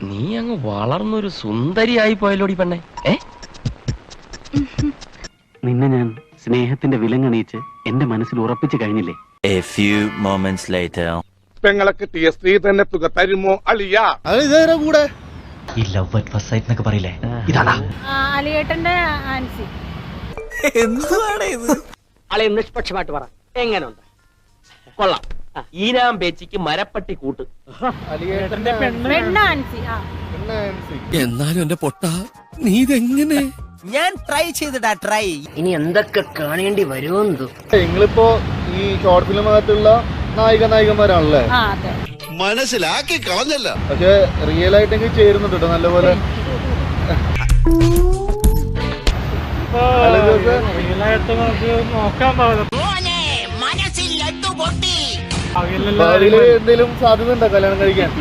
നീ അങ്ങ് വളർന്നൊരു സുന്ദരിയായി പോയല്ലോടി പെണ്ണെ. നിന്നെ ഞാൻ സ്നേഹത്തിന്റെ വിലങ്ങണീച്ച് എന്റെ മനസ്സിൽ ഉറപ്പിച്ചു കഴിഞ്ഞില്ലേ? A few moments later. പെങ്ങളെ കിട്ടിയ സ്ത്രീ തന്നെ തുക തരുമോ അളിയാ? കൂടെ ഈ ലവ് അറ്റ് ഫസ്റ്റ് സൈറ്റ് എന്നൊക്കെ പറയില്ലേ, ഇതാണാ അലിയേട്ടന്റെ ആൻസി. അളെ നിഷ്പക്ഷമായിട്ട് പറ, എങ്ങനെയുണ്ട്? കൊള്ളാം. ഈനാം പേച്ചിക്ക് മരപ്പട്ടി കൂട്ട്. പെണ്ണ് ആൻസി. എന്നാലും എന്റെ പൊട്ട നീ ഇതെങ്ങനെ? ഞാൻ ട്രൈ ചെയ്തിടാ ട്രൈ. ഇനി എന്തൊക്കെ കാണേണ്ടി വരുമെന്ന്. നിങ്ങളിപ്പോ ഈ ഷോർട്ട് ഫിലിമകത്തുള്ള നായികന്മാരാണല്ലേ? അതെ. മനസ്സിലാക്കി കളഞ്ഞല്ല. പക്ഷെ റിയൽ ആയിട്ടെങ്കിൽ ചേരുന്നുണ്ട് കേട്ടോ നല്ലപോലെ. എന്തെങ്കിലും സാധ്യത ഉണ്ടോ കല്യാണം കഴിക്കാൻ?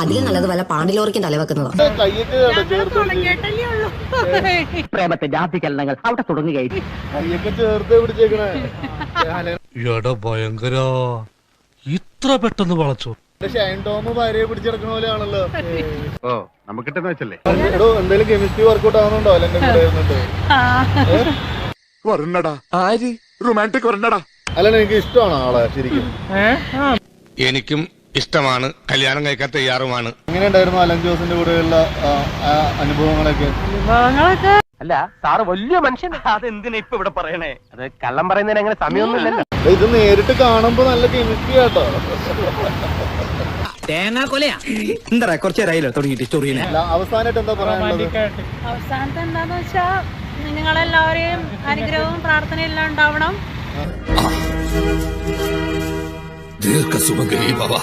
അതിലും നല്ലത് വല്ല പാണ്ടിലോറിക്കും തലവെക്കുന്നതാ. പ്രേമത്തെ ജാതികരണങ്ങൾ അവിടെ തുടങ്ങുകയായി. കയ്യൊക്കെ ചേർത്ത് പിടിച്ചേക്കണേ. ഭയങ്കര ഇത്ര പെട്ടെന്ന് വളച്ചോ? ഷൈൻ ടോം ഭാര്യയെ പിടിച്ചെടുക്കണ പോലെയാണല്ലോ. ഓ നമുക്കിട്ടെന്ന് വെച്ചല്ലേ? എടോ എന്തെങ്കിലും കെമിസ്ട്രി വർക്കൗട്ട് ആവുന്നുണ്ടോ? അല്ല എന്റെ കൂടെ ഇരുന്നിട്ട് റൊമാൻറ്റിക് വരണ്ടടാ. അല്ല എനിക്ക് ഇഷ്ടമാണ് ആളെ ശരിക്കും. എനിക്കും ഇഷ്ടമാണ്, കല്യാണം കഴിക്കാൻ തയ്യാറുമാണ്. എങ്ങനെ ഉണ്ടായിരുന്നു അലൻ ജോസിന്റെ കൂടെയുള്ള അനുഭവങ്ങളൊക്കെ? അല്ല സാറ് വലിയ മനുഷ്യൻ. അതെന്തിനാ ഇപ്പൊ ഇവിടെ പറയണേ? അത് കള്ളം പറയുന്നതിന് അങ്ങനെ സമയമൊന്നുമില്ലല്ലോ. ഇത് നേരിട്ട് കാണുമ്പോ നല്ല കെമിസ്ട്രി ആട്ടോ. തേങ്ങാ കൊലയാ എന്താ കുറച്ച് നേരമായില്ലോ തുടങ്ങിയിട്ട് ചൊറിയനെ. അവസാനമായിട്ട് എന്താ പറയാനുള്ളത്? അവസാനത്തെ എന്താന്ന് വെച്ചാ നിങ്ങളെല്ലാവരെയും അനുഗ്രഹവും പ്രാർത്ഥനയും എല്ലാം ഉണ്ടാവണം. ദീർഘ സുമംഗലി ഭവ.